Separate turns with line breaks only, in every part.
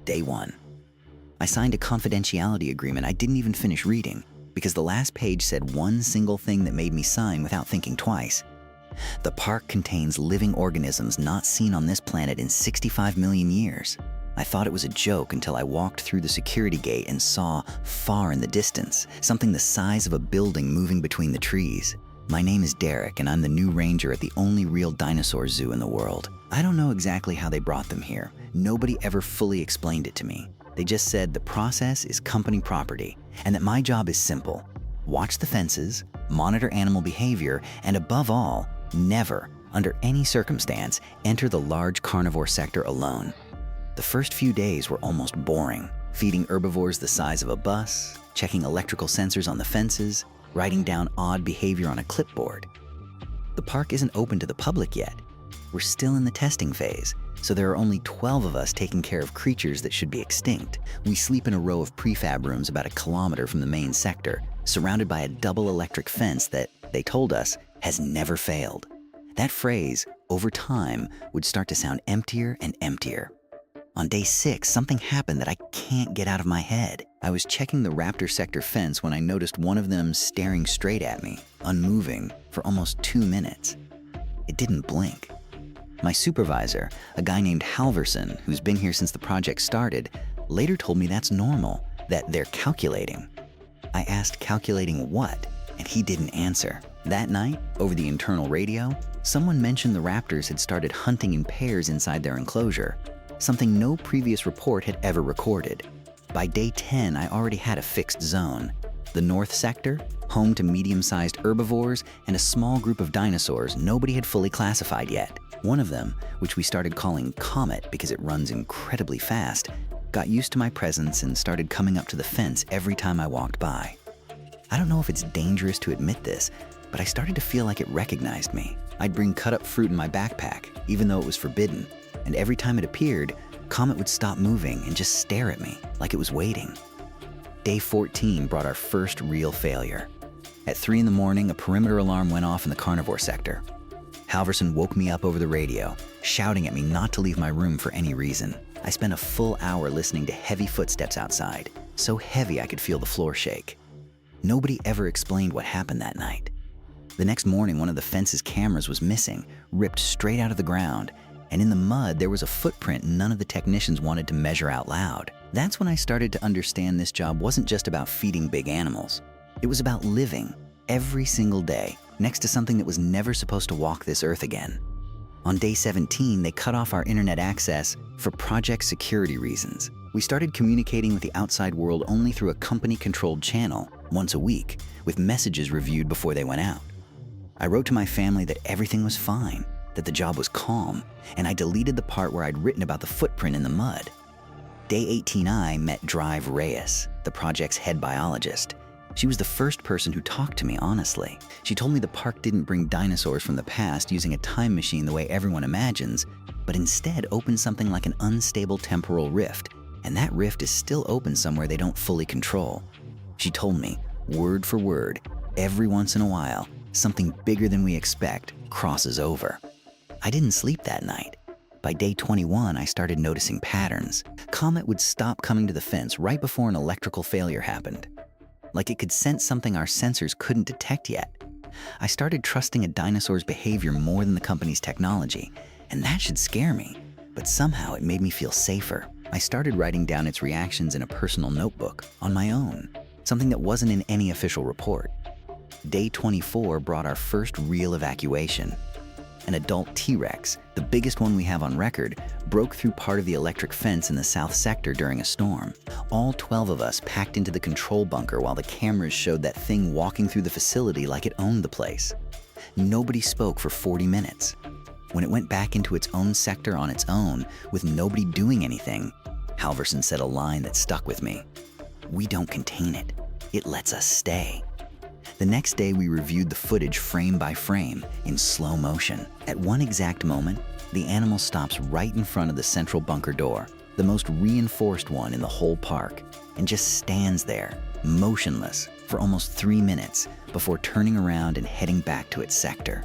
Day 1. I signed a confidentiality agreement I didn't even finish reading because the last page said one single thing that made me sign without thinking twice. The park contains living organisms not seen on this planet in 65 million years. I thought it was a joke until I walked through the security gate and saw, far in the distance, something the size of a building moving between the trees. My name is Derek, and I'm the new ranger at the only real dinosaur zoo in the world. I don't know exactly how they brought them here. Nobody ever fully explained it to me. They just said the process is company property, and that my job is simple. Watch the fences, monitor animal behavior, and above all, never, under any circumstance, enter the large carnivore sector alone. The first few days were almost boring, feeding herbivores the size of a bus, checking electrical sensors on the fences, writing down odd behavior on a clipboard. The park isn't open to the public yet. We're still in the testing phase, so there are only 12 of us taking care of creatures that should be extinct. We sleep in a row of prefab rooms about 1 kilometer from the main sector, surrounded by a double electric fence that, they told us, has never failed. That phrase, over time, would start to sound emptier and emptier. On day 6, something happened that I can't get out of my head. I was checking the raptor sector fence when I noticed one of them staring straight at me, unmoving, for almost 2 minutes. It didn't blink. My supervisor, a guy named Halverson, who's been here since the project started, later told me that's normal, that they're calculating. I asked calculating what, and he didn't answer. That night, over the internal radio, someone mentioned the raptors had started hunting in pairs inside their enclosure, something no previous report had ever recorded. By day 10, I already had a fixed zone. The north sector, home to medium-sized herbivores and a small group of dinosaurs nobody had fully classified yet. One of them, which we started calling Comet because it runs incredibly fast, got used to my presence and started coming up to the fence every time I walked by. I don't know if it's dangerous to admit this, but I started to feel like it recognized me. I'd bring cut-up fruit in my backpack, even though it was forbidden, and every time it appeared, Comet would stop moving and just stare at me like it was waiting. Day 14 brought our first real failure. At 3 in the morning, a perimeter alarm went off in the carnivore sector. Halverson woke me up over the radio, shouting at me not to leave my room for any reason. I spent a full hour listening to heavy footsteps outside, so heavy I could feel the floor shake. Nobody ever explained what happened that night. The next morning, one of the fence's cameras was missing, ripped straight out of the ground, and in the mud there was a footprint none of the technicians wanted to measure out loud. That's when I started to understand this job wasn't just about feeding big animals. It was about living, every single day, next to something that was never supposed to walk this earth again. On day 17, they cut off our internet access for project security reasons. We started communicating with the outside world only through a company-controlled channel, once a week, with messages reviewed before they went out. I wrote to my family that everything was fine, that the job was calm, and I deleted the part where I'd written about the footprint in the mud. Day 18, I met Drive Reyes, the project's head biologist. She was the first person who talked to me honestly. She told me the park didn't bring dinosaurs from the past using a time machine the way everyone imagines, but instead opened something like an unstable temporal rift, and that rift is still open somewhere they don't fully control. She told me, word for word, every once in a while, something bigger than we expect crosses over. I didn't sleep that night. By day 21, I started noticing patterns. Comet would stop coming to the fence right before an electrical failure happened, like it could sense something our sensors couldn't detect yet. I started trusting a dinosaur's behavior more than the company's technology, and that should scare me, but somehow it made me feel safer. I started writing down its reactions in a personal notebook, on my own, something that wasn't in any official report. Day 24 brought our first real evacuation. An adult T-Rex, the biggest one we have on record, broke through part of the electric fence in the south sector during a storm. All 12 of us packed into the control bunker while the cameras showed that thing walking through the facility like it owned the place. Nobody spoke for 40 minutes. When it went back into its own sector on its own, with nobody doing anything, Halverson said a line that stuck with me. "We don't contain it. It lets us stay." The next day, we reviewed the footage frame by frame in slow motion. At one exact moment, the animal stops right in front of the central bunker door, the most reinforced one in the whole park, and just stands there, motionless, for almost 3 minutes before turning around and heading back to its sector.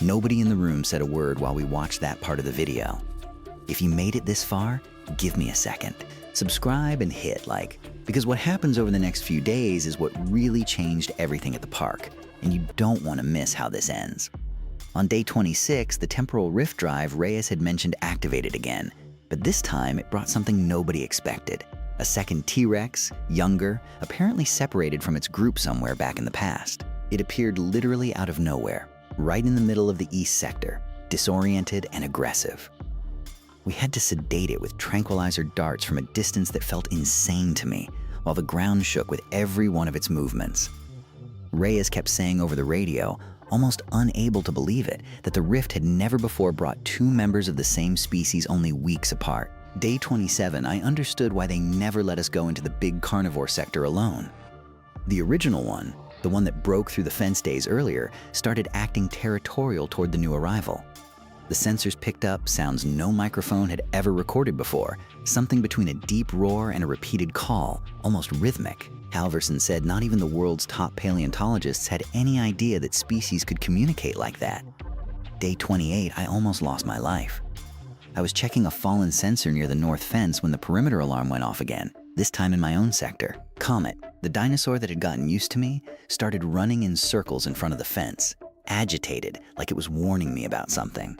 Nobody in the room said a word while we watched that part of the video. If you made it this far, give me a second. Subscribe and hit like, because what happens over the next few days is what really changed everything at the park, and you don't want to miss how this ends. On day 26, the temporal rift drive Reyes had mentioned activated again, but this time it brought something nobody expected. A second T-Rex, younger, apparently separated from its group somewhere back in the past. It appeared literally out of nowhere, right in the middle of the east sector, disoriented and aggressive. We had to sedate it with tranquilizer darts from a distance that felt insane to me, while the ground shook with every one of its movements. Reyes kept saying over the radio, almost unable to believe it, that the rift had never before brought two members of the same species only weeks apart. Day 27, I understood why they never let us go into the big carnivore sector alone. The original one, the one that broke through the fence days earlier, started acting territorial toward the new arrival. The sensors picked up sounds no microphone had ever recorded before, something between a deep roar and a repeated call, almost rhythmic. Halverson said not even the world's top paleontologists had any idea that species could communicate like that. Day 28, I almost lost my life. I was checking a fallen sensor near the north fence when the perimeter alarm went off again, this time in my own sector. Comet, the dinosaur that had gotten used to me, started running in circles in front of the fence, agitated like it was warning me about something.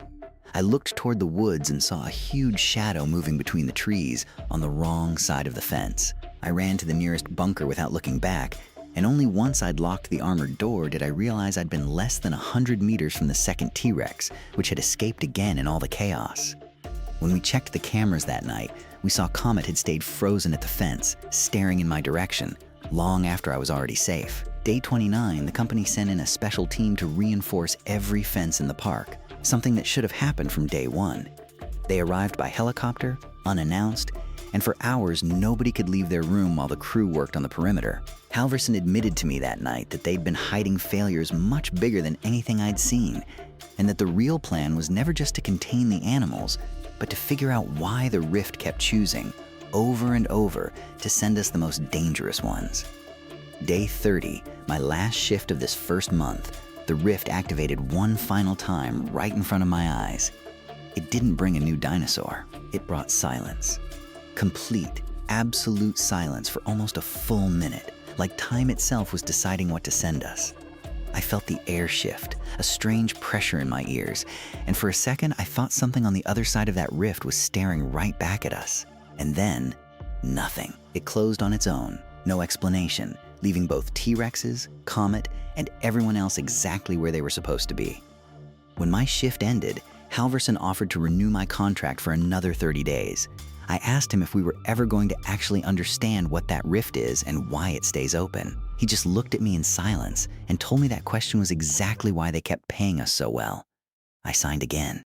I looked toward the woods and saw a huge shadow moving between the trees on the wrong side of the fence. I ran to the nearest bunker without looking back, and only once I'd locked the armored door did I realize I'd been less than 100 meters from the second T-Rex, which had escaped again in all the chaos. When we checked the cameras that night, we saw Comet had stayed frozen at the fence, staring in my direction, long after I was already safe. Day 29, the company sent in a special team to reinforce every fence in the park, something that should have happened from day one. They arrived by helicopter, unannounced, and for hours nobody could leave their room while the crew worked on the perimeter. Halverson admitted to me that night that they'd been hiding failures much bigger than anything I'd seen, and that the real plan was never just to contain the animals, but to figure out why the rift kept choosing, over and over, to send us the most dangerous ones. Day 30, my last shift of this first month, the rift activated one final time right in front of my eyes. It didn't bring a new dinosaur. It brought silence. Complete, absolute silence for almost a full minute, like time itself was deciding what to send us. I felt the air shift, a strange pressure in my ears, and for a second I thought something on the other side of that rift was staring right back at us. And then, nothing. It closed on its own, no explanation, leaving both T-Rexes, Comet, and everyone else exactly where they were supposed to be. When my shift ended, Halverson offered to renew my contract for another 30 days. I asked him if we were ever going to actually understand what that rift is and why it stays open. He just looked at me in silence and told me that question was exactly why they kept paying us so well. I signed again.